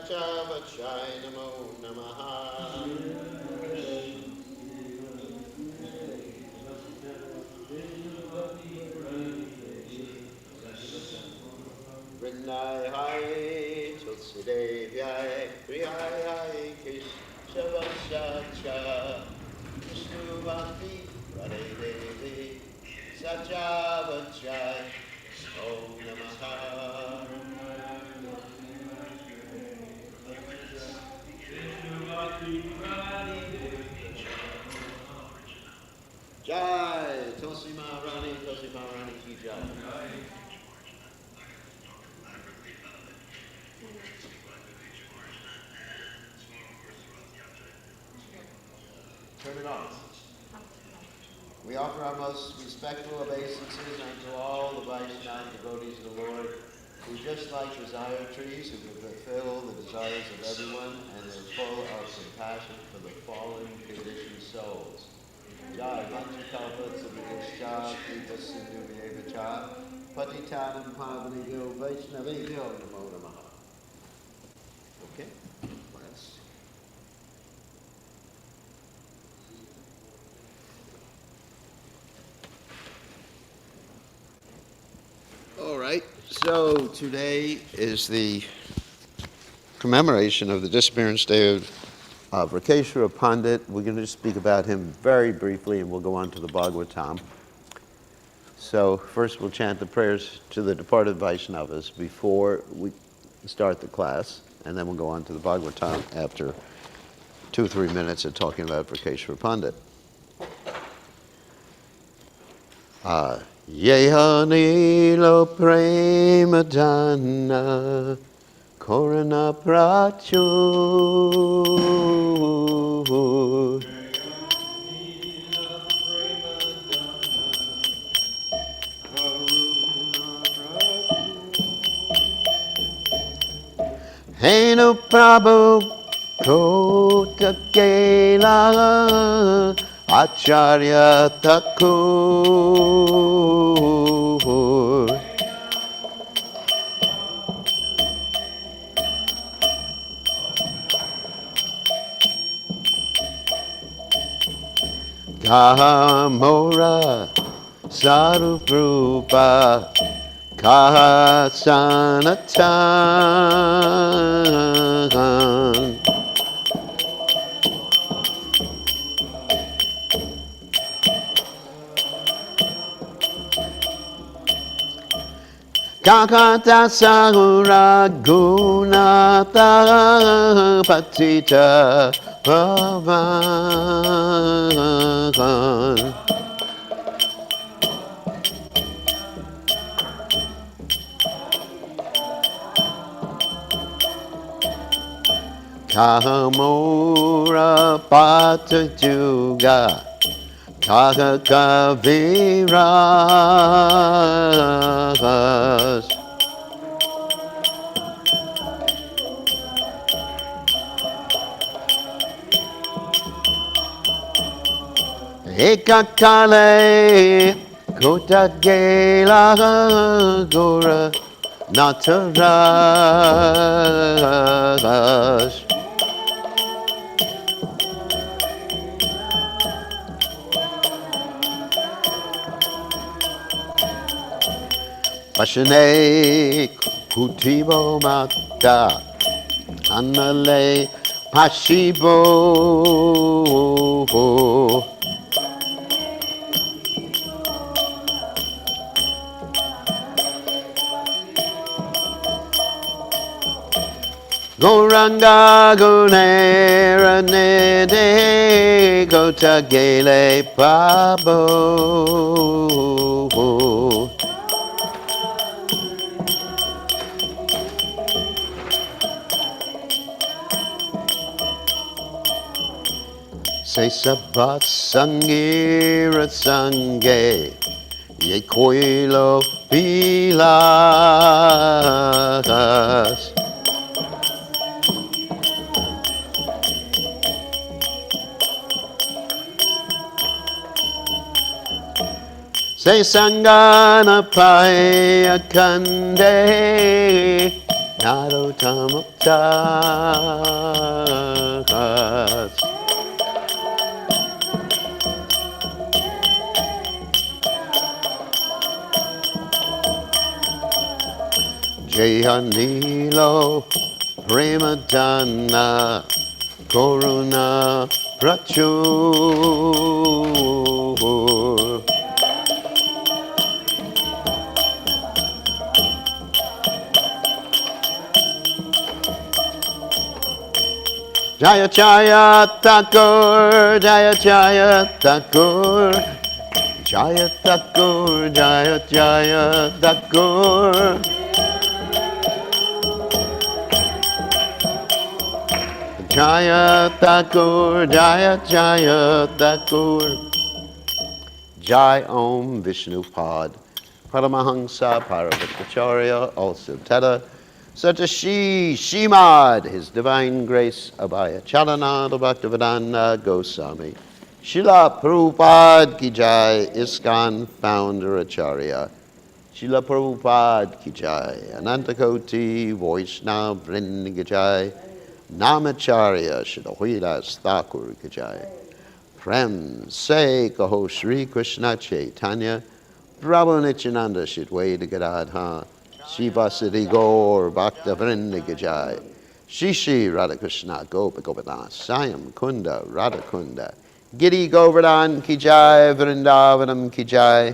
Sachavachai Namo Namaha. Vrinai Hai Tulsidevai Priyai Hai Keshavashacha Vishnuvanti Radhe Devi Sachavachai Om Namaha. Jai Tulsi Maharani Ki Jai. Turn it on. We offer our most respectful obeisances unto all the Vaishnava devotees of the Lord, who just like desire trees, who can fulfill the desires of everyone, and are full of compassion for the fallen, conditioned souls. Jai Mantra Kalpa Subhadishya Kripa Sindhu Vyevacha Patitanam Pavanebhyo Vaishnavebhyo Namo Namaha. Okay, what else? All right, so today is the commemoration of the disappearance day of Rakeshwara Pandit. We're going to speak about him very briefly, and we'll go on to the Bhagavatam. So first we'll chant the prayers to the departed Vaishnavas before we start the class, and then we'll go on to the Bhagavatam after 2 or 3 minutes of talking about Rakeshwara Pandit. Yeha nilo prema dana korana prachur Henu Prabhu Kota Kela Acharya Thakur Kahamora Saruprupa Kahasanatan Kakata Sahura Gunata Patita Pavan Kahamura Patajuga Kakakaviras Ekakale Kotagela Gora Nataras Pashane Kutibo Mata Anale Pashibo Goranga Gunera Nede Kotagele Pabo Say Sabat Sangira Sange Ye Koilo Pilas Say Sangana Paya Kande Narottamaptas. Jayanilo Premadana Koruna Prachur. Jaya Jaya Thakur, Jaya Jaya Thakur, Jaya Thakur, Jaya Jaya Thakur. Jaya Thakur, Jaya Jaya Thakur. Jai Om Vishnu Pad, Paramahansa Paravattacharya, also Teta, Satashi Shimad, His Divine Grace Abhaya Chalananda Bhaktivedanta Goswami, Srila Prabhupada Ki Jai, ISKCON Founder Acharya, Srila Prabhupada Ki Jai, Anantakoti Vaishnava Vrinda Ki Jai, Namacharya Srila Huilas Thakur Ki Jai. Prem Se Kaho Shri Krishna Chaitanya Prabhu Nityananda Shitweda Gadadha Shivasati Gaur Bhakta Vrinda Gajai Shishi Radhakrishna Gopa Govardhana Sayam Kunda Radhakunda Giri Govardhan Kijai Vrindavanam Kijai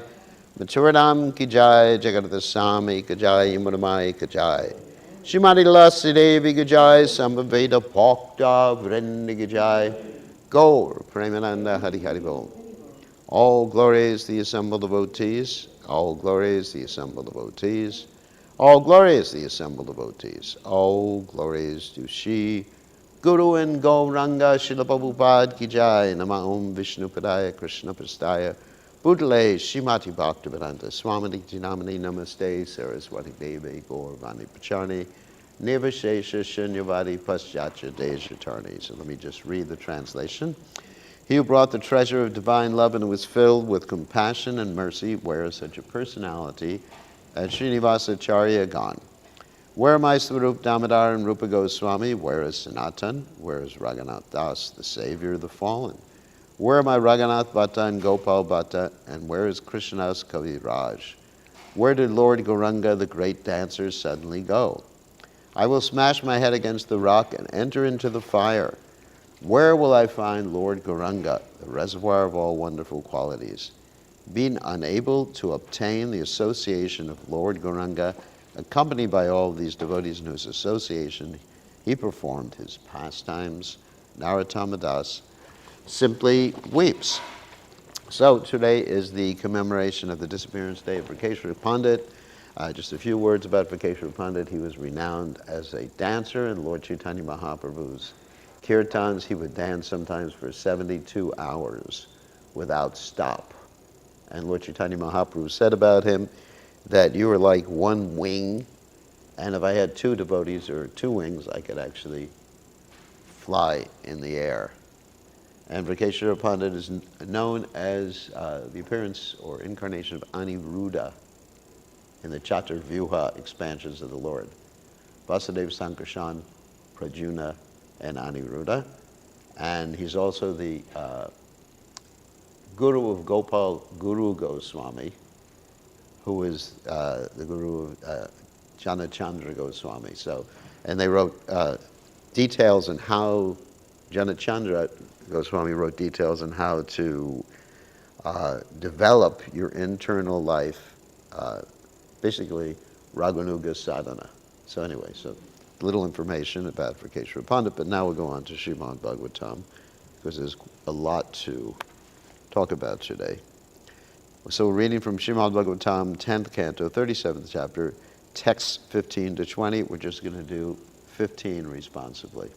Maturanam Kijai Jagadata Sami Kijai Muramai Kijai Shrimati Lasi Devi Kijai Sambhaveda Bhakta Vrinda Kijai Gaur Premananda Hari Hari Bol. All glories the assembled devotees, all glories the assembled devotees, all glories the assembled devotees, all glories to Shri Guru and Gauranga Srila Prabhupada Ki Jai, Nama Om Vishnu Padaya Krishna Prastaya Bhutale Shrimati Bhaktivedanta Swamini Jinamani Namaste Saraswati Devi Gaur Vani Pachani Nivashesha Shunyavadi Paschatya Dejatarni. So let me just read the translation. He who brought the treasure of divine love and was filled with compassion and mercy, where is such a personality as Srinivasacharya gone? Where are my Swarup Damodar and Rupa Goswami? Where is Sanatan? Where is Raghunath Das, the savior of the fallen? Where are my Raghunath Bhatta and Gopal Bhatta? And where is Krishnadas Kavi Raj? Where did Lord Gauranga, the great dancer, suddenly go? I will smash my head against the rock and enter into the fire. Where will I find Lord Gauranga, the reservoir of all wonderful qualities? Being unable to obtain the association of Lord Gauranga, accompanied by all of these devotees in whose association he performed his pastimes, Narottama Das simply weeps. So today is the commemoration of the disappearance day of Vikeshwara Pandit. Just a few words about Vikeshwara Pandit. He was renowned as a dancer in Lord Chaitanya Mahaprabhu's kirtans. He would dance sometimes for 72 hours without stop. And Lord Chaitanya Mahaprabhu said about him that you were like one wing, and if I had two devotees or two wings, I could actually fly in the air. And Vikeshwara Pandit is known as the appearance or incarnation of Aniruddha in the Chaturvyuha expansions of the Lord. Vasudeva, Sankarshan, Prajuna, and Aniruddha. And he's also the guru of Gopal Guru Goswami, who is the guru of Janachandra Goswami. So, and they wrote details on how Janachandra Goswami wrote details on how to develop your internal life, basically Raganuga sadhana. So anyway, so little information about Vikeshwara Pandit, but now we'll go on to Srimad Bhagavatam, because there's a lot to talk about today. So we're reading from Srimad Bhagavatam, 10th canto, 37th chapter, texts 15 to 20. We're just going to do 15 responsively.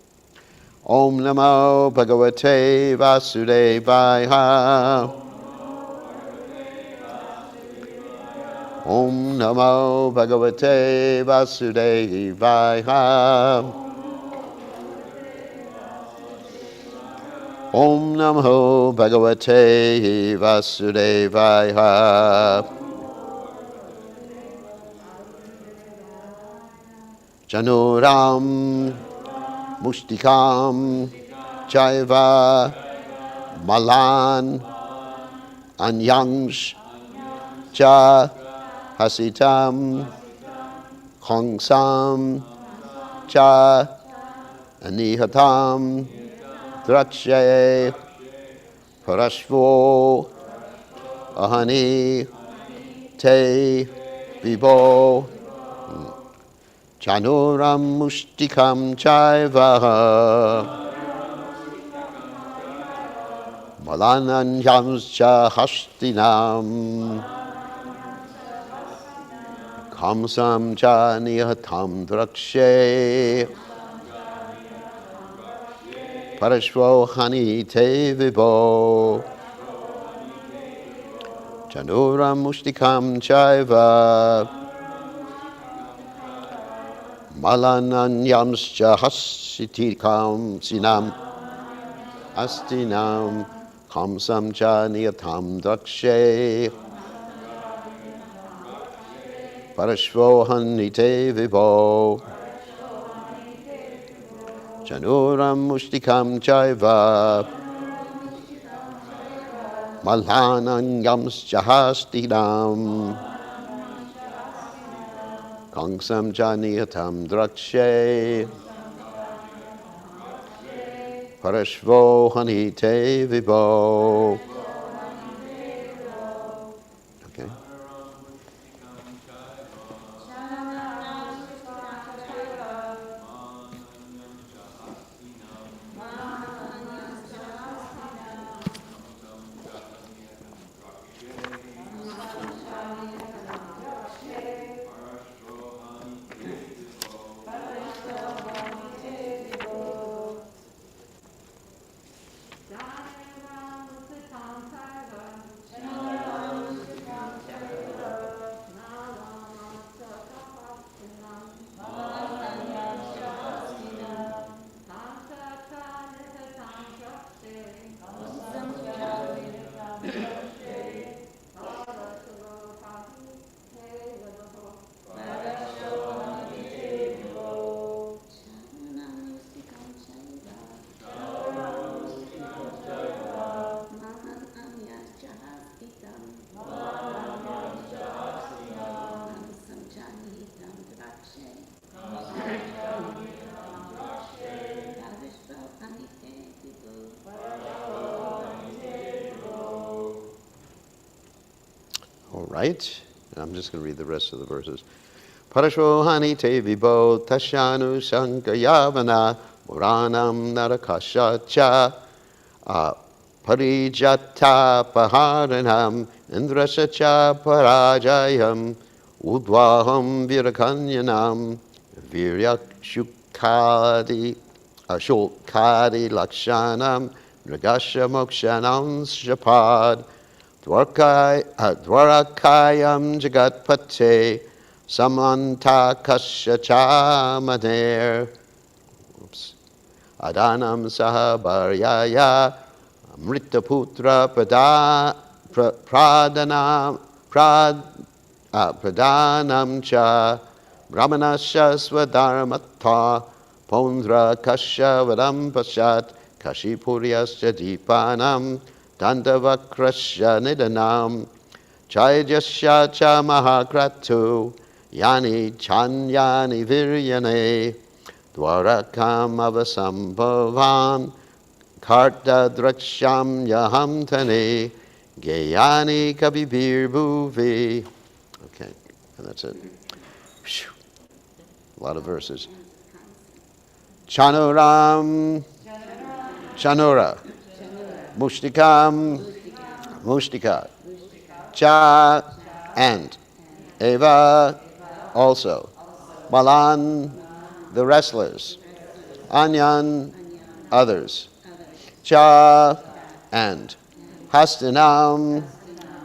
Om Namo Bhagavate Vasudevaya. Om Namo Bhagavate Vasudevaya. Om Namo Bhagavate Vasudevaya. Chanuram Mushtikam Chaiva Malan Anyangsh Cha Hasitam Khongsam Cha Anihatam Drakshe Parashvo Ahani Te Vibo Chanuram Mushtikam Chaiva Malananyamscha Hastinam Kamsam Cha Nihatam Drakshe Parashvo Hani Te Vibo Chanuram Mushtikam Chaiva Malananyamscha Hasitikam Sinam Astinam Kamsam Cha Niyatam Dakshe Parashvo Hanite Vibo Chanuram Mushtikam Chaiva Malananyamscha Hastinam Kamsam Cha Niyatam Dakshe Parashvo Hanite Vibo. Okay. All right, and I'm just going to read the rest of the verses. Parashvohani te vibo tashanu shankayavana muranam narakasha cha parijata paharanam indrasha cha parajayam udvaham virakanyanam viryak shukadi lakshanam nagasha mokshanam shapad Dwarakayam Jagatpate Samanta Kashachamaner Adanam Sahabaryaya Amritaputra Pradanam Cha Brahmanasya Swadharmata Pondra Kashavadam Pashat Kashipuryasya Dipanam Dandavakrasya Nidanam Chaijasya Cha Mahakratu Yani Chanyani Viryane Dwarakam Avasambhavan Karta Draksham Yahamtane Gayani Kabibir Bhuvi. Okay, and that's it. Whew. A lot of verses. Chanuram Chanura Mushtikam Mushtika Cha and Eva also Malan the wrestlers Anyan others Cha and Hastinam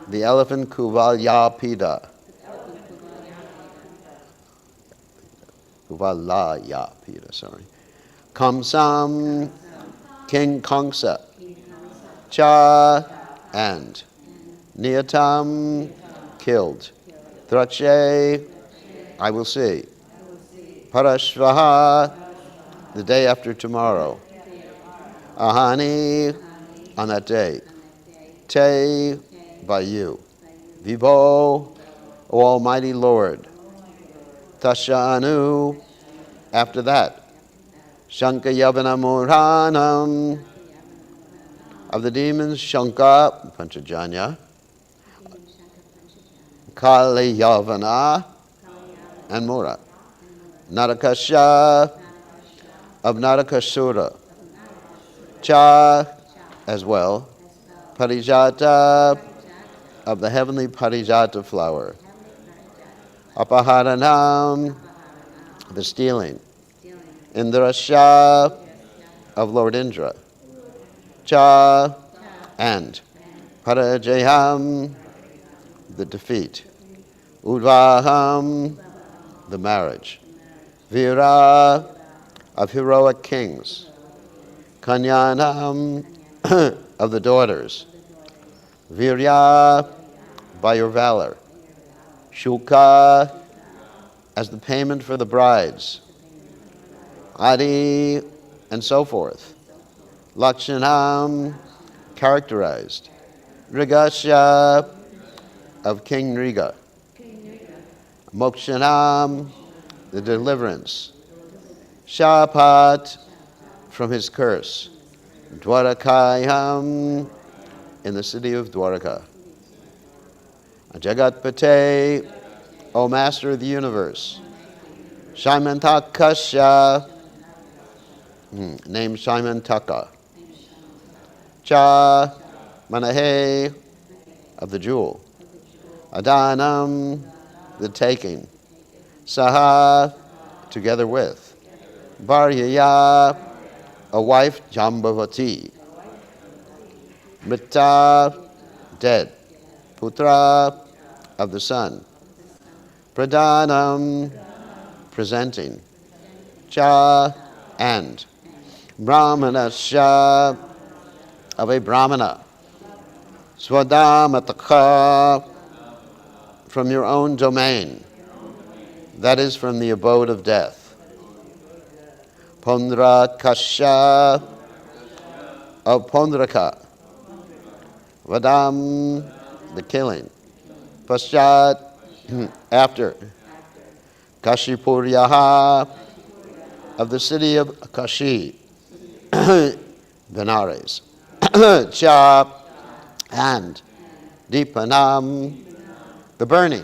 the elephant Kuvalyapida Kuvalayapida sorry Kamsam King Kongsa Cha and Niyatam killed Thrache I will see Parashvaha, the day after tomorrow. Ahani, on that day. Te, by you. Vibo, O Almighty Lord. Tashanu, after that. Shankayavana Muranam, of the demons, Shanka, Panchajanya, Kaliyavana, and Mura. Narakasha, of Narakasura. Cha, as well. Parijata, of the heavenly Parijata flower. Apaharanam, the stealing. Indrasha, of Lord Indra. Cha, and. Parajayam, the defeat. Udvaham, the marriage. Vira, of heroic kings. Kanyanam, of the daughters. Virya, by your valor. Shuka, as the payment for the brides. Adi, and so forth. Lakshanam, characterized. Rigasha, of King Riga. Mokshanam, the deliverance. Shapat, from his curse. Dwarakayam, in the city of Dwaraka. Jagatpate, O Master of the universe. Shaimantakasya, named Shaimantaka. Cha, Manahe, of the jewel. Adanam, the taking. Saha, together with. Bharyaya, a wife, Jambavati. Mritta, dead. Putra, of the son. Pradhanam, presenting. Cha, and. Brahmanasya, of a brahmana. Swadamataka, from your own domain. That is from the abode of death. Pondrakasya, of Pondraka. Vadam, the killing. Paschat, after. Kashipuryaha, of the city of Kashi. Benares. Cha, and. Deepanam, the burning.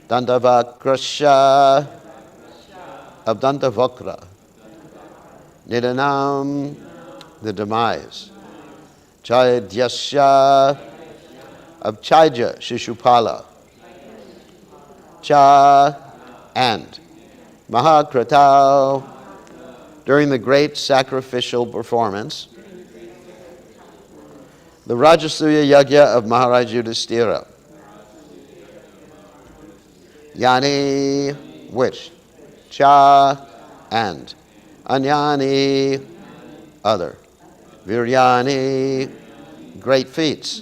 Dandavakrasya, of Dandavakra. Nidanam, the demise. Chaidyasya, of Chaidya, Shishupala. Cha, and. Mahakratau, during the great sacrificial performance. The Rajasuya Yagya of Maharaj Yudhishthira. Yani, which. Cha, and. Anyani, other. Viryani, great feats.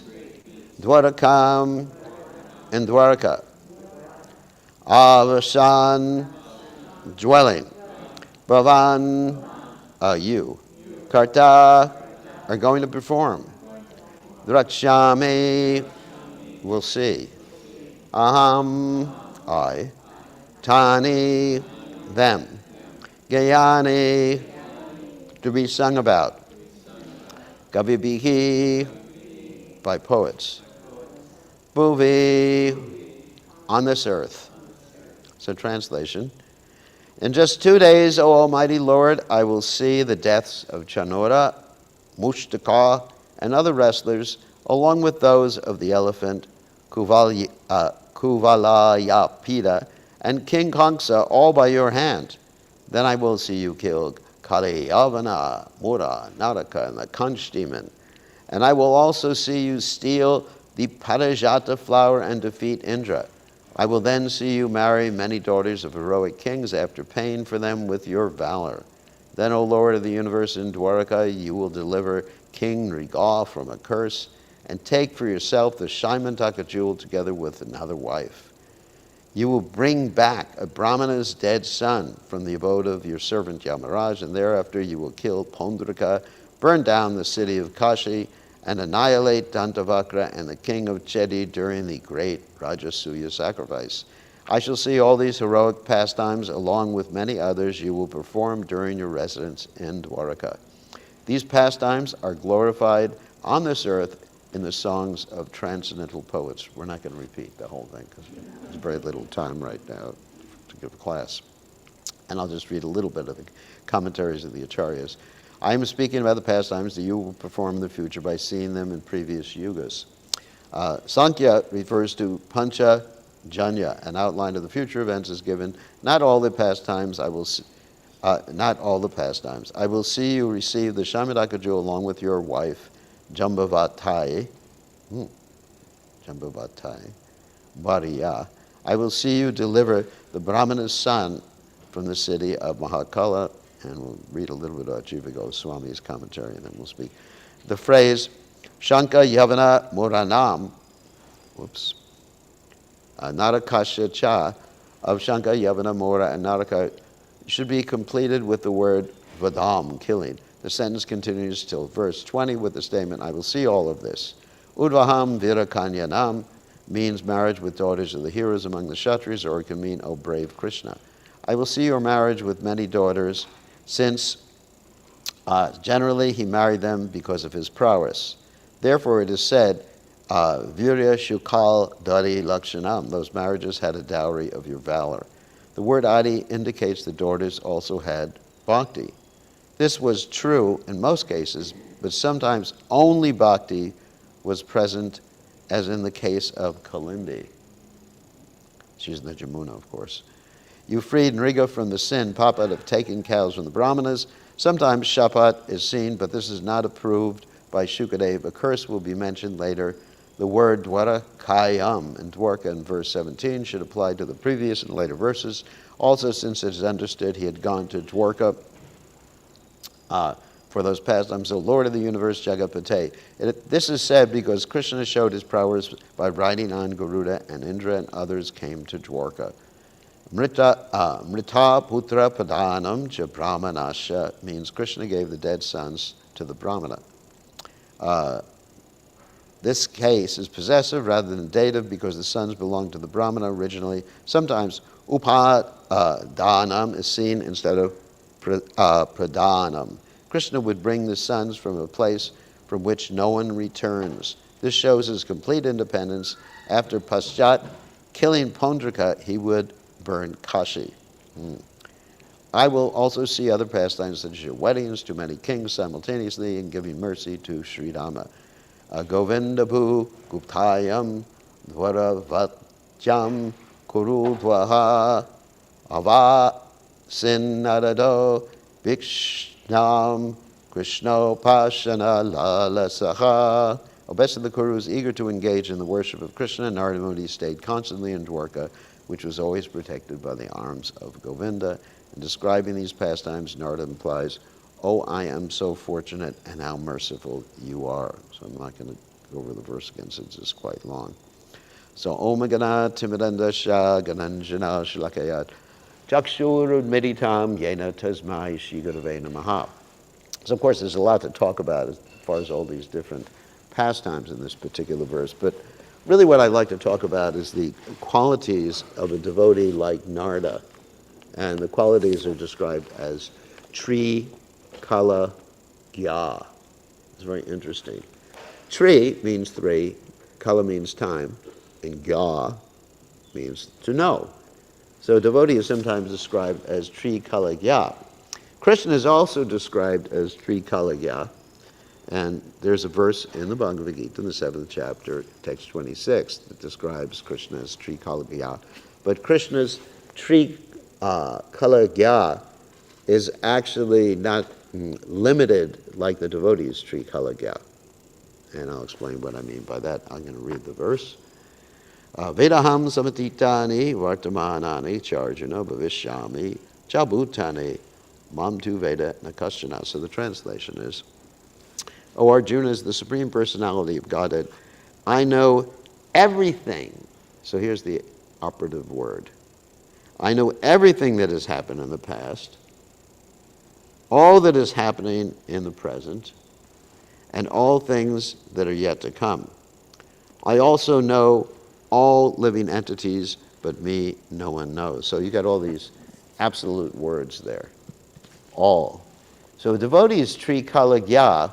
Dwarakam, in Dwaraka. Avasan, dwelling. Bhavan, you. Karta, are going to perform. Drakshami, will see. Aham, I. Tani, them. Gayani, to be sung about. Kavibihi, by poets. Bhuvi, on this earth. So translation. In just 2 days, O Almighty Lord, I will see the deaths of Chanora, Mushtaka, and other wrestlers, along with those of the elephant, Kuvalayapida, and King Kamsa, all by your hand. Then I will see you kill Kaliyavana, Mura, Naraka, and the conch demon. And I will also see you steal the Parijata flower and defeat Indra. I will then see you marry many daughters of heroic kings after paying for them with your valor. Then, O Lord of the universe, in Dwaraka, you will deliver King Rigal from a curse and take for yourself the Shaimantaka jewel together with another wife. You will bring back a Brahmana's dead son from the abode of your servant Yamaraj, and thereafter you will kill Pondraka, burn down the city of Kashi, and annihilate Dantavakra and the king of Chedi during the great Rajasuya sacrifice. I shall see all these heroic pastimes along with many others you will perform during your residence in Dwaraka. These pastimes are glorified on this earth in the songs of transcendental poets. We're not going to repeat the whole thing because there's very little time right now to give a class. And I'll just read a little bit of the commentaries of the Acharyas. I am speaking about the pastimes that you will perform in the future by seeing them in previous yugas. Sankhya refers to Pancha Janya. An outline of the future events is given. Not all the pastimes I will see you receive the Shamadakaju along with your wife, Jambavatai, Bhariya. I will see you deliver the Brahmana's son from the city of Mahakala, and we'll read a little bit about Jiva Goswami's commentary, and then we'll speak. The phrase, Shanka Yavana Muranam, Narakasya Cha, of Shanka Yavana Mora and Naraka, should be completed with the word Vadam, killing. The sentence continues till verse 20 with the statement, I will see all of this. Udvaham Virakanyanam means marriage with daughters of the heroes among the Kshatriyas, or it can mean, O brave Krishna. I will see your marriage with many daughters, since generally he married them because of his prowess. Therefore it is said, Virya Shukal Dari Lakshanam, those marriages had a dowry of your valor. The word Adi indicates the daughters also had bhakti. This was true in most cases, but sometimes only bhakti was present, as in the case of Kalindi. She's in the Jamuna, of course. You freed Nriga from the sin, papat, of taking cows from the Brahmanas. Sometimes shapat is seen, but this is not approved by Shukadeva. A curse will be mentioned later. The word dwara kayam in Dwarka in verse 17 should apply to the previous and later verses. Also, since it is understood he had gone to Dwarka for those pastimes, so Lord of the universe, Jagapate. This is said because Krishna showed his prowess by riding on Garuda, and Indra and others came to Dwarka. Mrita putra padanam cha brahmanasya means Krishna gave the dead sons to the Brahmana. This case is possessive rather than dative because the sons belonged to the Brahmana originally. Sometimes upadanam is seen instead of pradhanam. Krishna would bring the sons from a place from which no one returns. This shows his complete independence. After Paschat killing Pondraka, he would burn Kashi. I will also see other pastimes such as your weddings to many kings simultaneously and giving mercy to Sri Rama. Govindabu Guptayam Dvaravatjam Kuru Dvaha Ava Sinnarado Vikshnam Krishno Pashana Lalasaha. O best of the Kurus, eager to engage in the worship of Krishna, Narada Muni stayed constantly in Dwarka, which was always protected by the arms of Govinda. In describing these pastimes, Narada implies, oh, I am so fortunate and how merciful you are. So I'm not going to go over the verse again since it's quite long. So, Om Gana Timidanda Shah Gananjana Shlakayat Chakshur Meditam Yena Tasmai Shigurave Namaha. So, of course, there's a lot to talk about as far as all these different pastimes in this particular verse. But really what I'd like to talk about is the qualities of a devotee like Narada. And the qualities are described as Tri Kala Gya. It's very interesting. Tri means three, Kala means time, and Gya means to know. So a devotee is sometimes described as Tri Kala Gya. Krishna is also described as Tri Kala Gya, and there's a verse in the Bhagavad Gita in the 7th chapter, text 26, that describes Krishna as Tri Kala Gya. But Krishna's Tri Kala Gya is actually not limited like the devotee's Tri Kala Gya. And I'll explain what I mean by that. I'm going to read the verse. Vedaham samatitani vartamanani charjana bhavishyami chabhutani mam tu veda nakashana. So the translation is, O Arjuna, is the Supreme Personality of Godhead, I know everything. So here's the operative word. I know everything that has happened in the past, all that is happening in the present, and all things that are yet to come. I also know all living entities, but me no one knows. So you got all these absolute words there. All. So a devotee's trikalagya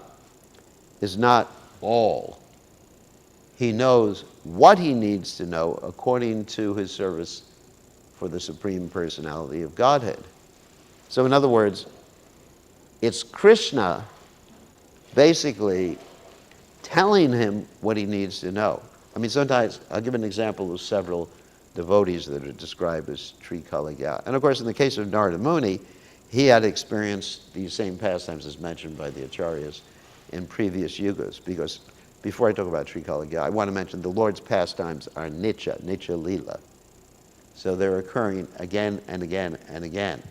is not all. He knows what he needs to know according to his service for the Supreme Personality of Godhead. So in other words, it's Krishna basically telling him what he needs to know. I mean, sometimes, I'll give an example of several devotees that are described as trikalagya. And of course, in the case of Narada Muni, he had experienced these same pastimes as mentioned by the Acharyas in previous yugas. Because before I talk about trikalagya, I want to mention the Lord's pastimes are nitya lila. So they're occurring again and again and again.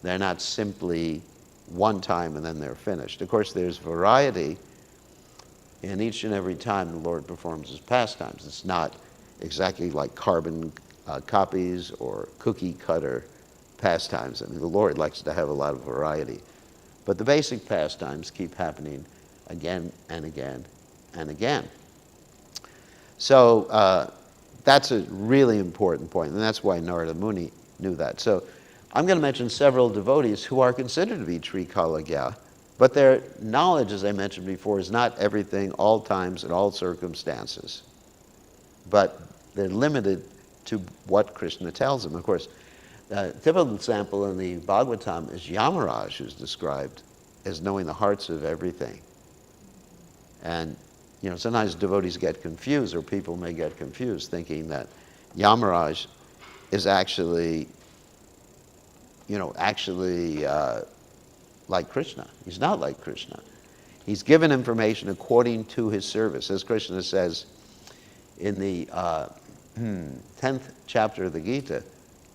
They're not simply one time and then they're finished. Of course, there's variety in each and every time the Lord performs his pastimes. It's not exactly like carbon copies or cookie cutter pastimes. I mean, the Lord likes to have a lot of variety. But the basic pastimes keep happening again and again and again. So that's a really important point, and that's why Narada Muni knew that. So I'm going to mention several devotees who are considered to be trikalagya, but their knowledge, as I mentioned before, is not everything, all times, and all circumstances. But they're limited to what Krishna tells them. Of course, a typical example in the Bhagavatam is Yamaraj, who's described as knowing the hearts of everything. And sometimes devotees get confused, or people may get confused, thinking that Yamaraj is actually like Krishna. He's not like Krishna. He's given information according to his service. As Krishna says in the 10th chapter of the Gita,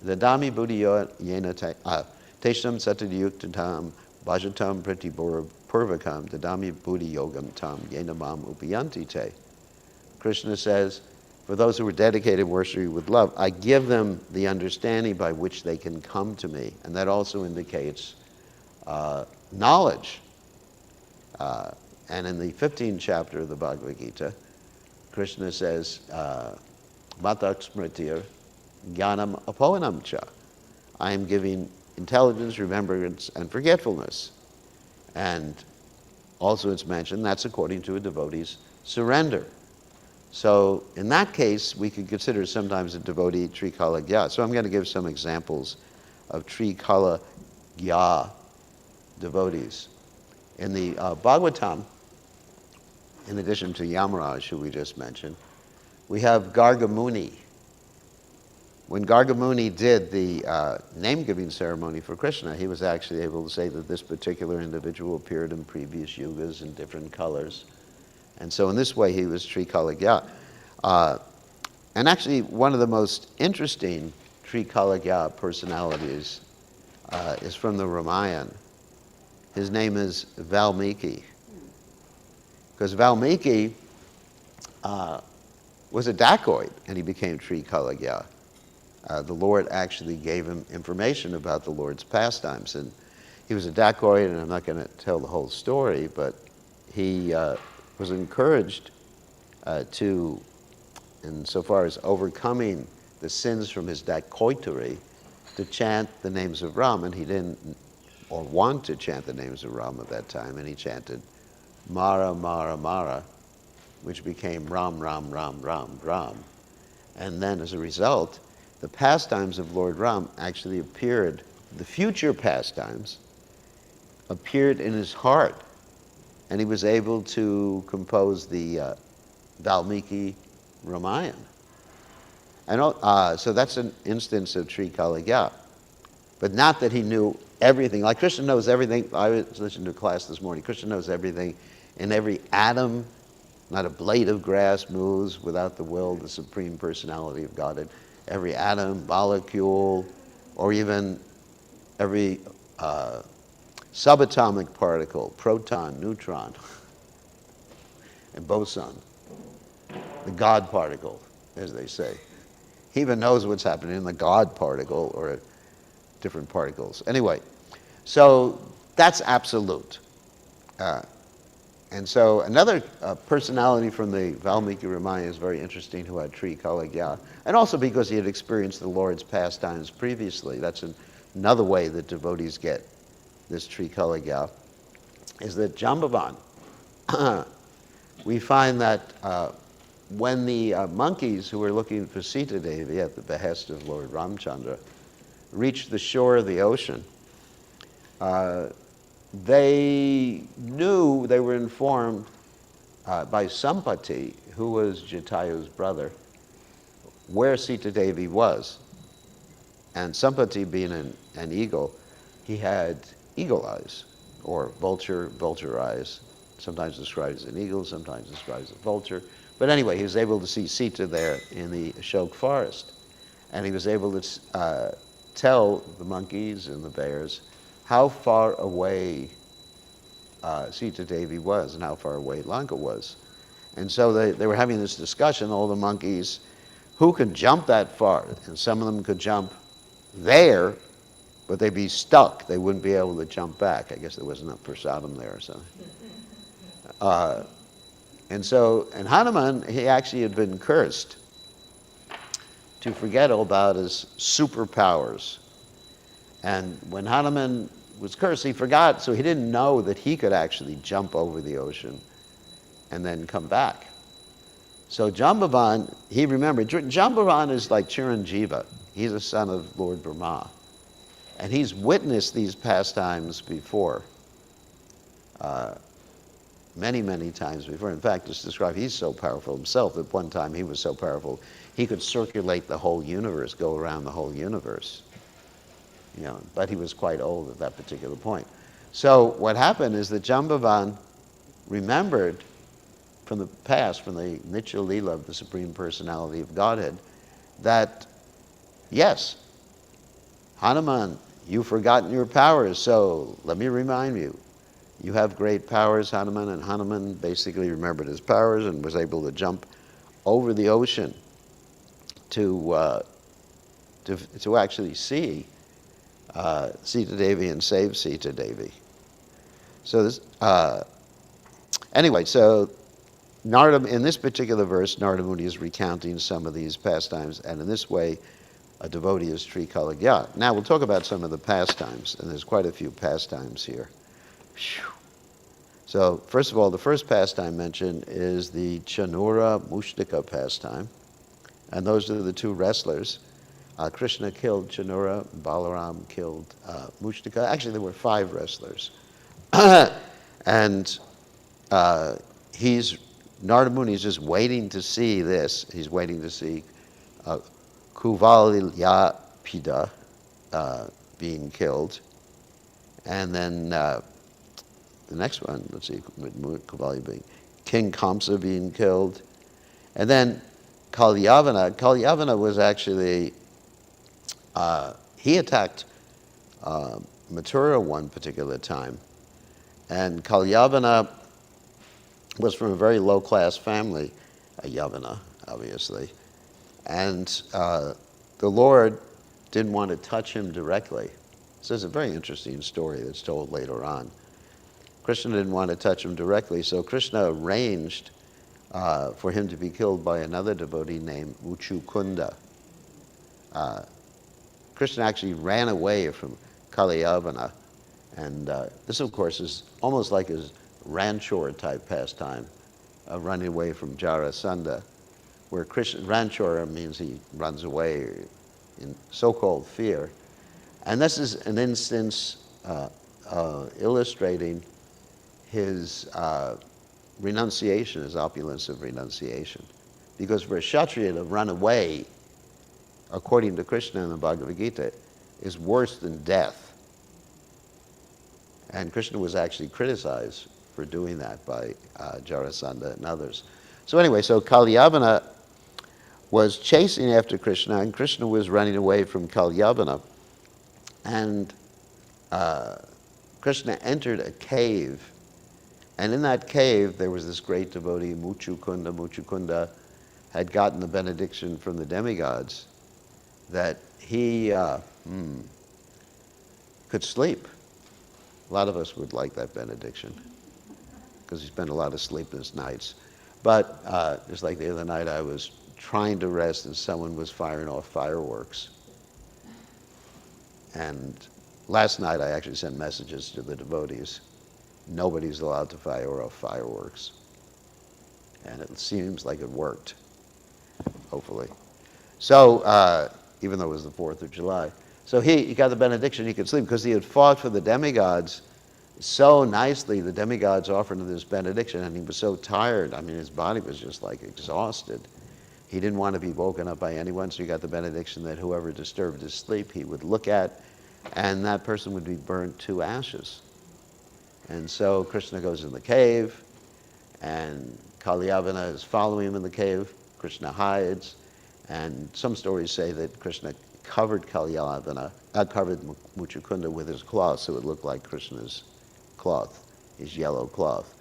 Dadami buddhiyo yena tesham satadiyuktatam bhajatam pratipurvakam dadami buddhi yogam tam yena mam upayanti te. Krishna says, for those who are dedicated worshiping with love, I give them the understanding by which they can come to me. And that also indicates knowledge. And in the 15th chapter of the Bhagavad Gita, Krishna says, Matak smritir jnanam apohanam cha. I am giving intelligence, remembrance, and forgetfulness. And also it's mentioned that's according to a devotee's surrender. So in that case, we could consider sometimes a devotee trikalagya. So I'm going to give some examples of trikalagya devotees. In the Bhagavatam, in addition to Yamaraj, who we just mentioned, we have Garga Muni. When Garga Muni did the name-giving ceremony for Krishna, he was actually able to say that this particular individual appeared in previous yugas in different colors. And so in this way, he was trikalagya. And actually, one of the most interesting trikalagya personalities is from the Ramayana. His name is Valmiki. Because Valmiki was a dacoit, and he became trikalagya. The Lord actually gave him information about the Lord's pastimes. And he was a dacoit, and I'm not going to tell the whole story, but he was encouraged to, insofar as overcoming the sins from his dacoitery, to chant the names of Ram. And he didn't or want to chant the names of Ram at that time, and he chanted Mara, Mara, Mara, which became Ram, Ram, Ram, Ram, Ram. And then as a result, the pastimes of Lord Ram actually appeared, the future pastimes appeared in his heart, and he was able to compose the Valmiki Ramayana. And so that's an instance of trikalagya. But not that he knew everything. Like Krishna knows everything. I was listening to a class this morning. Krishna knows everything. In every atom, not a blade of grass moves without the will of the Supreme Personality of Godhead. Every atom, molecule, or even every subatomic particle, proton, neutron, and boson, the God particle, as they say. He even knows what's happening in the God particle or different particles. Anyway, so that's absolute. And so another personality from the Valmiki Ramayana is very interesting who had Tri Kaligya, and also because he had experienced the Lord's pastimes previously. That's another way that devotees get this Tri Kaligya, is that Jambavan, we find that when the monkeys who were looking for Sita Devi at the behest of Lord Ramchandra reached the shore of the ocean, they knew, they were informed by Sampati, who was Jatayu's brother, where Sita Devi was. And Sampati, being an eagle, he had eagle eyes, or vulture eyes, sometimes described as an eagle, sometimes described as a vulture. But anyway, he was able to see Sita there in the Ashok forest. And he was able to tell the monkeys and the bears how far away Sita Devi was and how far away Lanka was. And so they were having this discussion, all the monkeys, who could jump that far? And some of them could jump there, but they'd be stuck. They wouldn't be able to jump back. I guess there wasn't enough prasadam there or something. And Hanuman, he actually had been cursed to forget all about his superpowers. And when Hanuman was cursed, he forgot, so he didn't know that he could actually jump over the ocean and then come back. So Jambavan, he remembered, Jambavan is like Chiranjiva. He's a son of Lord Brahma. And he's witnessed these pastimes before, many, many times before. In fact, it's described he's so powerful himself that one time he was so powerful, he could circulate the whole universe, go around the whole universe. You know, but he was quite old at that particular point. So what happened is that Jambavan remembered from the past, from the Nitya Leela of the Supreme Personality of Godhead, that yes, Hanuman, you've forgotten your powers, so let me remind you. You have great powers, Hanuman, and Hanuman basically remembered his powers and was able to jump over the ocean to actually see Sita Devi and save Sita Devi. So this, anyway, so Narada, in this particular verse, Narada Muni is recounting some of these pastimes, and in this way, a devotee is Sri Kaligya. Now we'll talk about some of the pastimes, and there's quite a few pastimes here. Whew. So first of all, the first pastime mentioned is the Chanura Mushtika pastime, and those are the two wrestlers. Krishna killed Chanura, Balaram killed Mushtika. Actually, there were 5 wrestlers. And Narada Muni is just waiting to see this. He's waiting to see Kuvalyapida being killed. And then the next one, let's see, Kuvalya being, King Kamsa being killed. And then Kalyavana. Kalyavana was actually, he attacked Mathura one particular time. And Kalyavana was from a very low-class family, a Yavana, obviously. And the Lord didn't want to touch him directly. So it's a very interesting story that's told later on. Krishna didn't want to touch him directly, so Krishna arranged for him to be killed by another devotee named Uchukunda. Krishna actually ran away from Kalyavana, and this, of course, is almost like his Ranchor type pastime, running away from Jarasandha, where Ranchor means he runs away in so-called fear. And this is an instance illustrating his renunciation, his opulence of renunciation. Because for a Kshatriya to run away, according to Krishna in the Bhagavad Gita, is worse than death. And Krishna was actually criticized for doing that by Jarasandha and others. So anyway, so Kalyavana was chasing after Krishna, and Krishna was running away from Kalyavana. And Krishna entered a cave. And in that cave, there was this great devotee, Muchukunda. Muchukunda had gotten the benediction from the demigods. that he could sleep. A lot of us would like that benediction because he spent a lot of sleepless nights. But just like the other night, I was trying to rest and someone was firing off fireworks. And last night I actually sent messages to the devotees. Nobody's allowed to fire off fireworks. And it seems like it worked, hopefully. So, even though it was the 4th of July. So he got the benediction, he could sleep, because he had fought for the demigods so nicely. The demigods offered him this benediction, and he was so tired. I mean, his body was just like exhausted. He didn't want to be woken up by anyone, so he got the benediction that whoever disturbed his sleep, he would look at, and that person would be burnt to ashes. And so Krishna goes in the cave, and Kalyavana is following him in the cave. Krishna hides, and some stories say that Krishna covered covered Muchukunda with his cloth, so it looked like Krishna's cloth, his yellow cloth.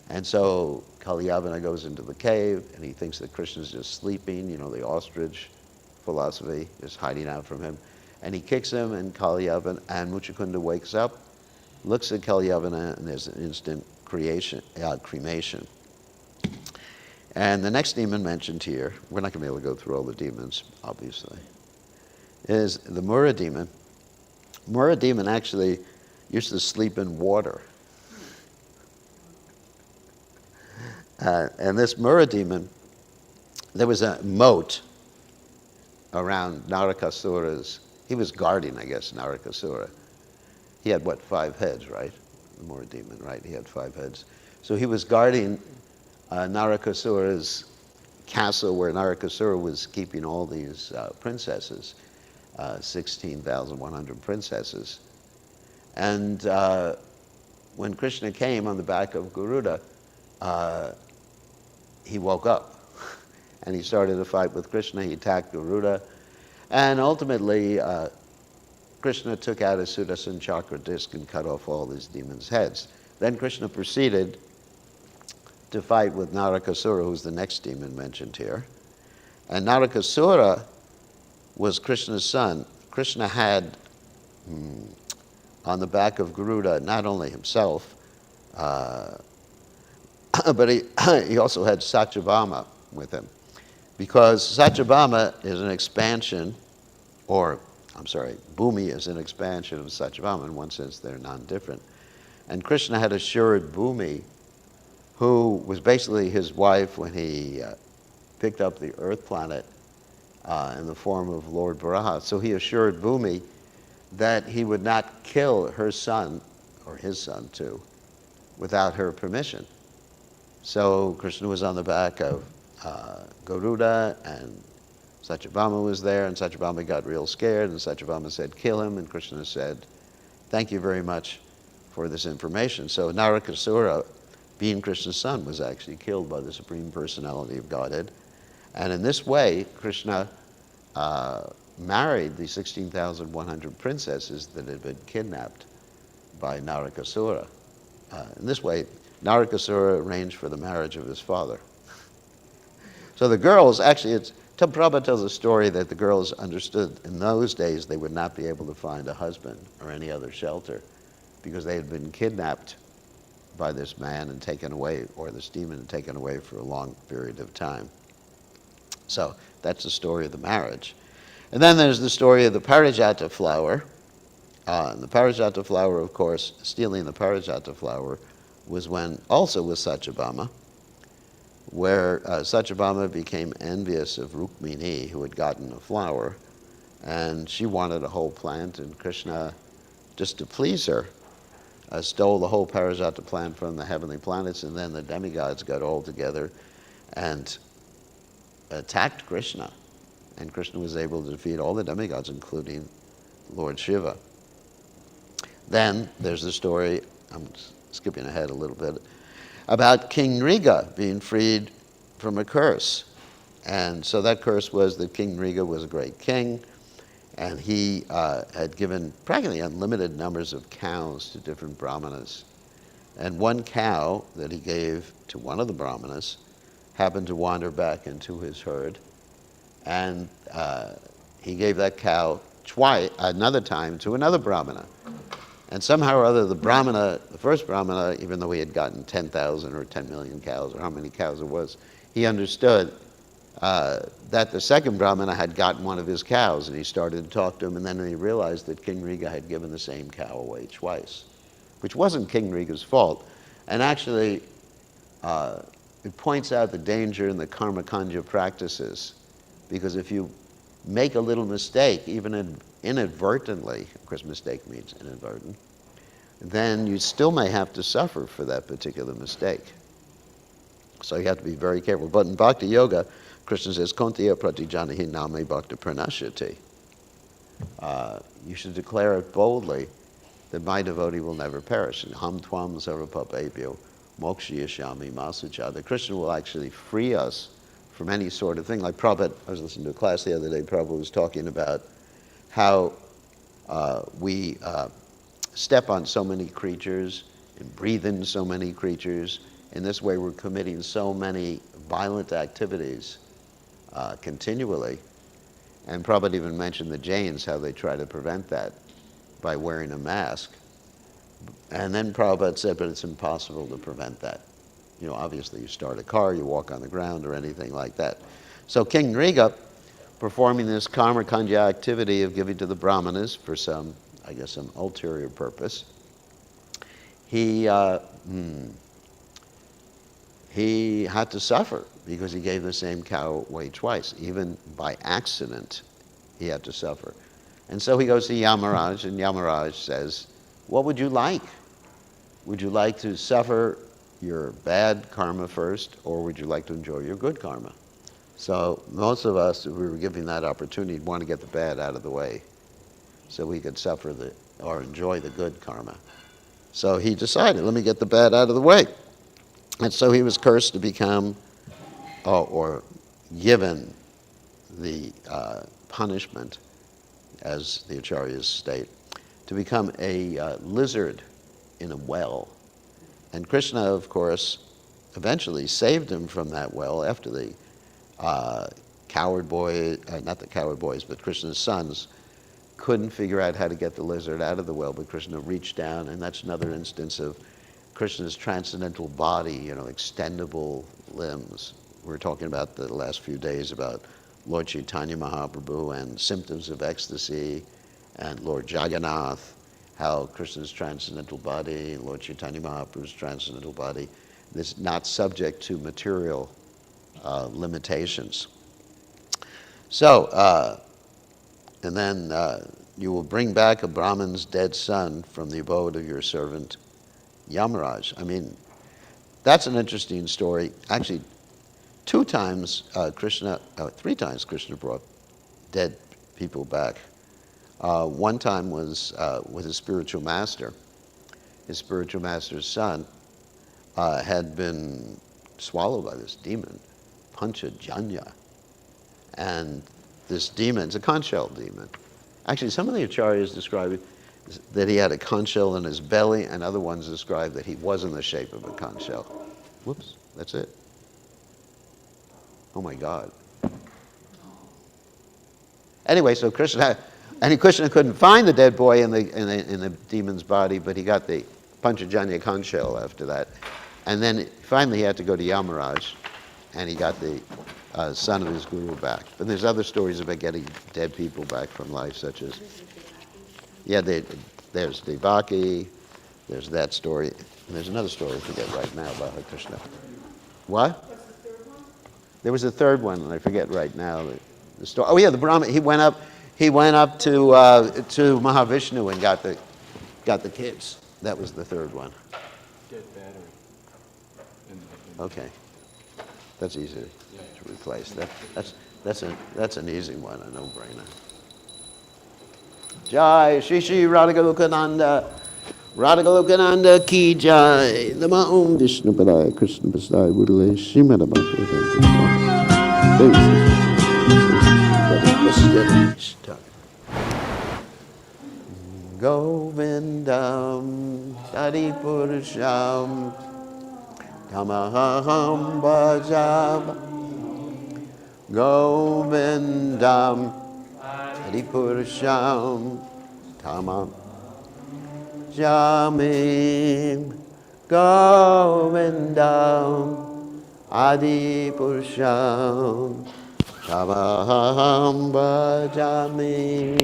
And so Kalyavana goes into the cave, and he thinks that Krishna's just sleeping, the ostrich philosophy, is hiding out from him. And he kicks him, and Kalyavana and Muchukunda wakes up, looks at Kalyavana, and there's an instant cremation. And the next demon mentioned here, we're not going to be able to go through all the demons, obviously, is the Mura demon. Mura demon actually used to sleep in water. And this Mura demon, there was a moat around Narakasura's. He was guarding, I guess, Narakasura. He had, 5 heads, right? The Mura demon, right? He had 5 heads. So he was guarding Narakasura's castle, where Narakasura was keeping all these princesses, 16,100 princesses. And when Krishna came on the back of Garuda, he woke up and he started a fight with Krishna. He attacked Garuda, and ultimately Krishna took out his Sudarshan Chakra disc and cut off all these demons' heads. Then Krishna proceeded to fight with Narakasura, who's the next demon mentioned here. And Narakasura was Krishna's son. Krishna had on the back of Garuda not only himself, but he also had Satyabhama with him. Because Satyabhama is an expansion, Bhumi is an expansion of Satyabhama. In one sense, they're non-different. And Krishna had assured Bhumi, who was basically his wife when he picked up the earth planet in the form of Lord Varaha. So he assured Bhumi that he would not kill her son, or his son too, without her permission. So Krishna was on the back of Garuda, and Satyabhama was there, and Satyabhama got real scared, and Satyabhama said, kill him, and Krishna said, thank you very much for this information. So Narakasura, being Krishna's son, was actually killed by the Supreme Personality of Godhead. And in this way, Krishna married the 16,100 princesses that had been kidnapped by Narakasura. In this way, Narakasura arranged for the marriage of his father. So the girls, actually, Prabhupada tells a story that the girls understood in those days they would not be able to find a husband or any other shelter because they had been kidnapped by this man and taken away, or this demon and taken away for a long period of time. So that's the story of the marriage. And then there's the story of the Parijata flower. And the Parijata flower, of course, stealing the Parijata flower was also with Satyabhama, where Satyabhama became envious of Rukmini, who had gotten a flower, and she wanted a whole plant, and Krishna, just to please her, stole the whole Parijata plant from the heavenly planets, and then the demigods got all together and attacked Krishna. And Krishna was able to defeat all the demigods, including Lord Shiva. Then there's the story, I'm skipping ahead a little bit, about King Nriga being freed from a curse. And so that curse was that King Nriga was a great king, and he had given practically unlimited numbers of cows to different brahmanas. And one cow that he gave to one of the brahmanas happened to wander back into his herd, and he gave that cow twice, another time, to another Brahmana. And somehow or other, the first Brahmana, even though he had gotten 10,000 or 10 million cows, or how many cows it was, he understood that the second Brahmana had gotten one of his cows, and he started to talk to him, and then he realized that King Riga had given the same cow away twice, which wasn't King Riga's fault. And actually, it points out the danger in the karma kanja practices, because if you make a little mistake, even inadvertently, of course mistake means inadvertent, then you still may have to suffer for that particular mistake. So you have to be very careful. But in Bhakti Yoga, Krishna says, Kontiya pratijanahi name bhakti pranashyati. You should declare it boldly that my devotee will never perish. And ham tvam sarvapapebhyo mokshayashyami masucha. That Krishna will actually free us from any sort of thing. Like Prabhupada, I was listening to a class the other day, Prabhupada was talking about how we step on so many creatures and breathe in so many creatures. In this way, we're committing so many violent activities continually. And Prabhupada even mentioned the Jains, how they try to prevent that by wearing a mask. And then Prabhupada said, but it's impossible to prevent that. You know, obviously you start a car, you walk on the ground, or anything like that. So King Riga, performing this karma kanja activity of giving to the brahmanas for some, I guess, some ulterior purpose, he had to suffer because he gave the same cow away twice. Even by accident, he had to suffer. And so he goes to Yamaraj, and Yamaraj says, what would you like? Would you like to suffer your bad karma first, or would you like to enjoy your good karma? So most of us, if we were given that opportunity, want to get the bad out of the way so we could suffer or enjoy the good karma. So he decided, let me get the bad out of the way. And so he was cursed to become, or given the punishment, as the acharyas state, to become a lizard in a well. And Krishna, of course, eventually saved him from that well after the coward boy, not the coward boys, but Krishna's sons, couldn't figure out how to get the lizard out of the well, but Krishna reached down, and that's another instance of Krishna's transcendental body, you know, extendable limbs. We were talking about the last few days about Lord Chaitanya Mahaprabhu and symptoms of ecstasy, and Lord Jagannath, how Krishna's transcendental body, Lord Chaitanya Mahaprabhu's transcendental body, is not subject to material limitations. So, and then you will bring back a Brahman's dead son from the abode of your servant Yamaraj. I mean, that's an interesting story. Actually, three times Krishna brought dead people back. One time was with his spiritual master. His spiritual master's son had been swallowed by this demon, Panchajanya. And this demon, it's a conch shell demon. Actually, some of the acharyas describe it that he had a conch shell in his belly, and other ones describe that he was in the shape of a conch shell. Whoops, that's it. Oh my God. Anyway, so Krishna couldn't find the dead boy in the demon's body, but he got the Panchajanya conch shell after that. And then finally he had to go to Yamaraj, and he got the son of his guru back. But there's other stories about getting dead people back from life, such as, there's Devaki, there's that story, and there's another story I forget right now about Krishna. What? What's the third one? There was a third one, and I forget right now the story. Oh yeah, the Brahman. He went up to Mahavishnu and got the kids. That was the third one. Dead battery. Okay, that's easy to replace. That's an easy one, a no-brainer. Jai Shri Shri Radhagolokananda ki jai. Nama Om Vishnu Padaya Krishna Pasaya Budale Srimad Bhakti Govindam Hari Purusham Tamaham Bhajam Govindam Adipurusham Tamam Jamim Govindam Adipurusham Tamam Bhajamim.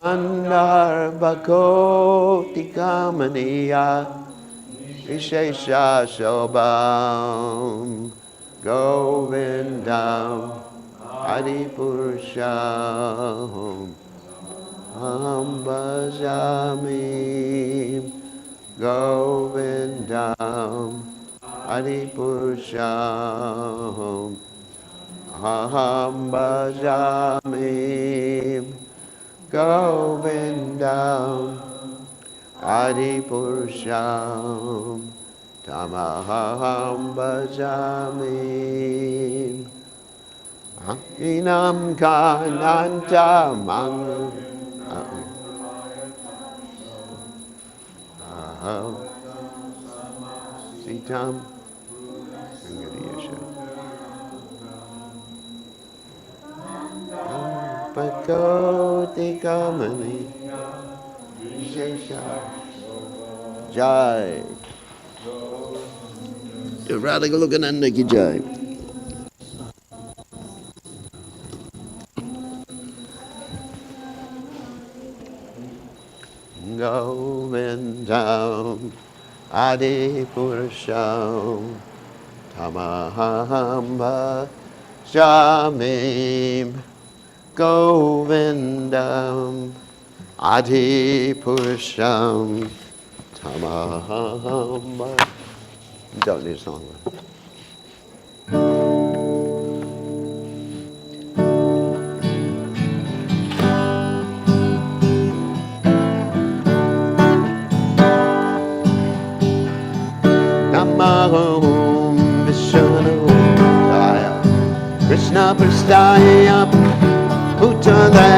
Andar Bhakoti Kamaniya Vishesha Shobham Govindam Adipurusham Bhajami Govindam Adipurusham Bhajami Govindam Adipurusham Tamaham Bhajami Inam Kananta Mangu Sitam Bhakoti Kamani Vishesha Jai Radhika Lokananda Ki Jai. Govindam Adipurusham Tamaham Bhajamim Govindam Adipurusham Tamaham Don't need a song. Namaham Vishnu Daya Krishna Prastaya Bhutale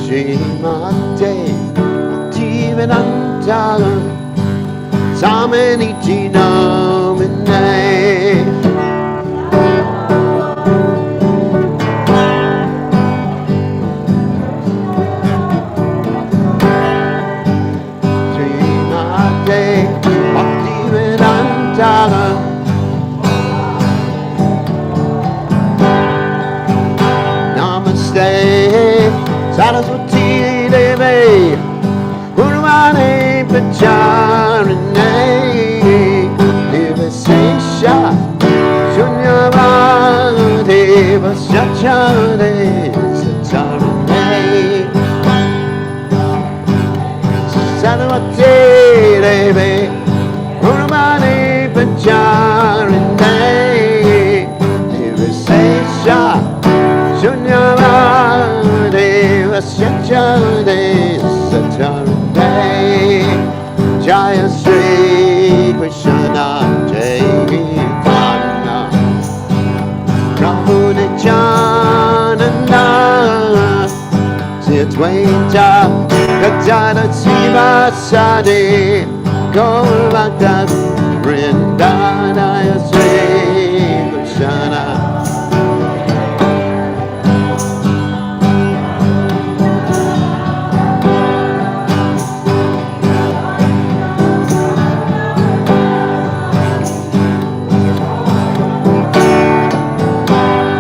Srimate Bhaktivedanta Samaniti Namine Srimate Bhaktivedanta Namaste Saraswati Devi Purvane Pacharane Nivasesha Shunyavade Vasyachare Sacharane Saraswati Devi Purvane Pacharane Nivasesha Shunyavade Vasyachare Sacharane Jaya Sri Krishna Chaitanya Prabhu Nityananda Sri Advaita Gadada Sivasadi Gaurvakta Vrinda Jaya Sri Krishna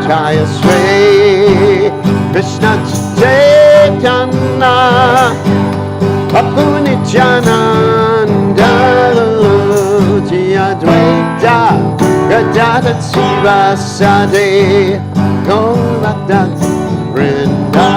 Jaya Sri Krishna Chaitanya Prabhu Nityananda Sri Advaita Gadada Sivasadi Gaurvakta Vrinda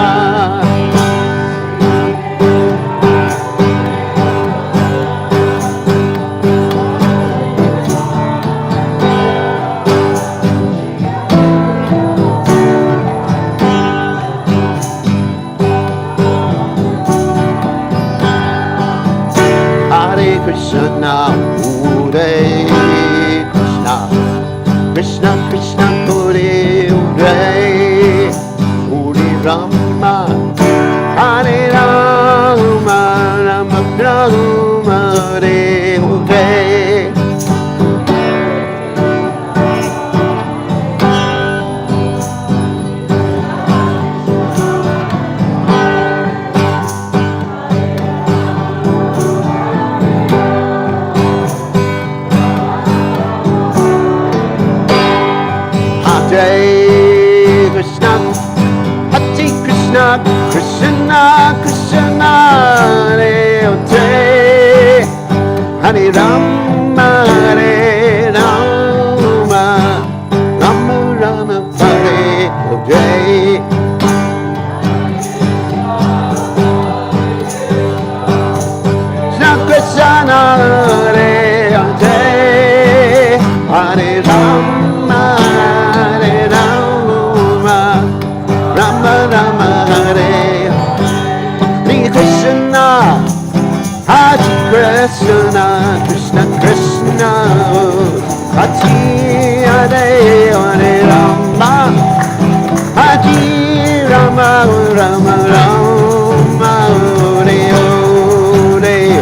Krishna, Hare Krishna, Krishna Krishna, Hare Hare, Jai Krishna, Hare Krishna, Krishna Krishna, Hare Jai, Hare Rama, Rama Rama, Hare Jai. Krishna Hare Jai, Hare Rama, Rama Rama, Hare Krishna, Hare Krishna, Krishna Krishna, Hare Hare, Hare Rama, Hare Rama, Rama Rama, Hare Hare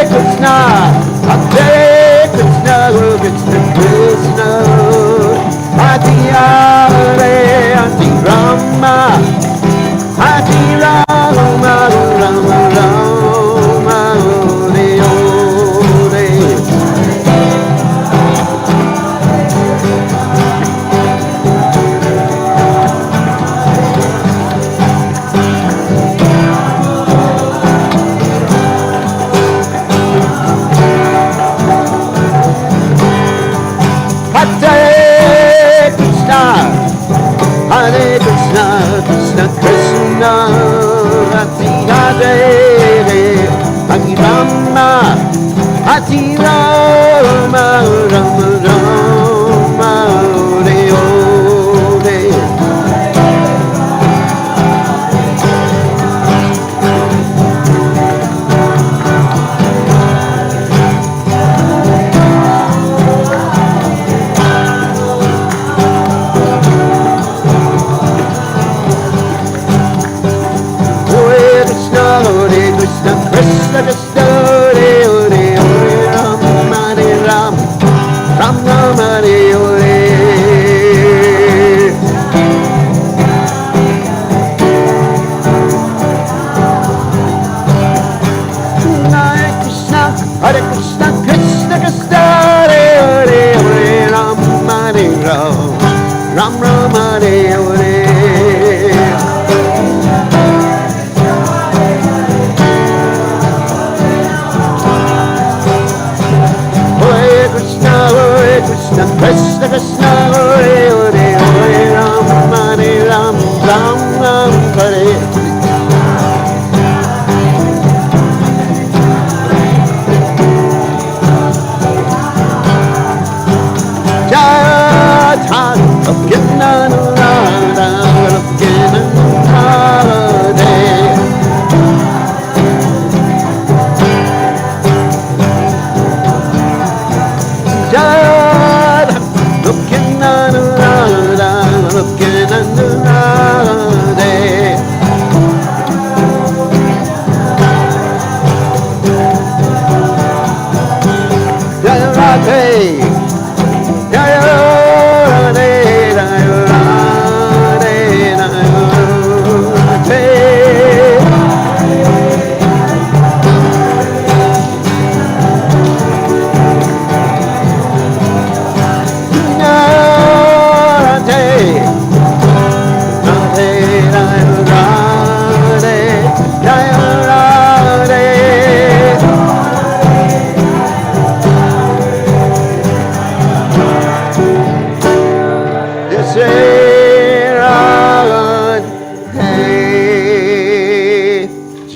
Krishna, Hare Krishna, Krishna Krishna, Hare Hare, Hare Rama, Hare Rama, Rama Rama, Hare Hare. Hare Krishna, Krishna Krishna, Hare Hare, Hare Rama, Hare Rama, Rama Rama, Hare Hare. Krishna Krishna, Hare Hare, Hare Rama, Hare Rama, Rama Rama, Hare Hare. Hare Krishna, Krishna Krishna, Hare Hare, Hare Rama, Hare Rama, Rama Rama, Hare Hare. Krishna Krishna, Hare Hare, Hare Rama, Hare Rama, Rama Rama, Hare.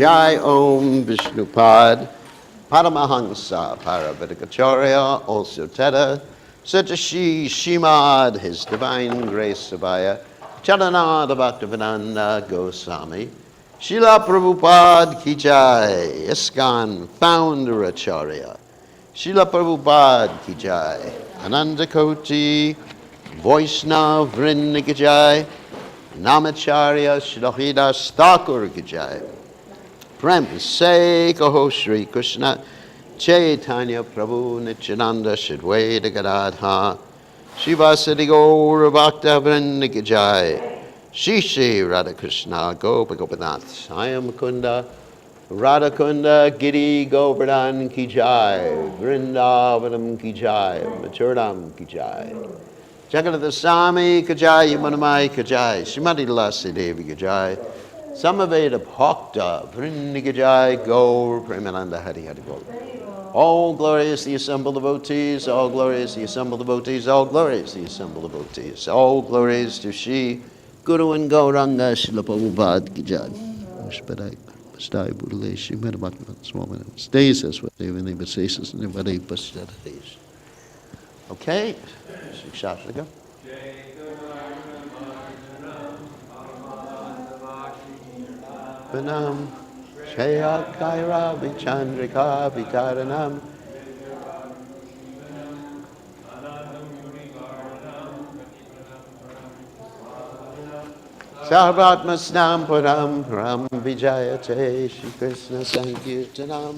Jai Om Vishnupad Paramahansa Paravidikacharya, also Teta, Satashi Shimad, His Divine Grace Sabaya, Charanada Bhaktivedanta Goswami, Srila Prabhupada Ki Jai, ISKCON Founder Acharya, Srila Prabhupada Ki Jai, Ananda Koti, Vaishnav Vrinda Ki Jai, Namacharya Shridahidas Thakur Ki Jai. Prem se kaho Shri Krishna Chaitanya Prabhu Nityananda Shri Advaita Gadadha Shivasati Gaura Bhakta Vrinda Ki Jai Shri Shri Radha Krishna Gopa Gopinath Swayam Kunda Radha Kunda Giri Govardhan Ki Jai Vrindavanam Ki Jai Machuram Ki Jai Jagannath Swami Ki Jai Manamai Ki Jai Srimati Lasi Devi Ki Jai Samaveda Bhakta Vrinda Ki Jai Gaur Premananda Hari Hari Bol. All glorious the assembled devotees, all glorious the assembled devotees, all glorious the assembled devotees, all glorious to Shri Guru and Gauranga Srila Prabhupada Ki Jai. Stai Budale Shri Madhavaktman Swami Stays as what they when they basis and what they days. Okay, Shashrika. Vanam Shaya Kaira Vichandrika Vitaranam Sarvatmasnam Param Ram Vijayate Shri Krishna Sankirtanam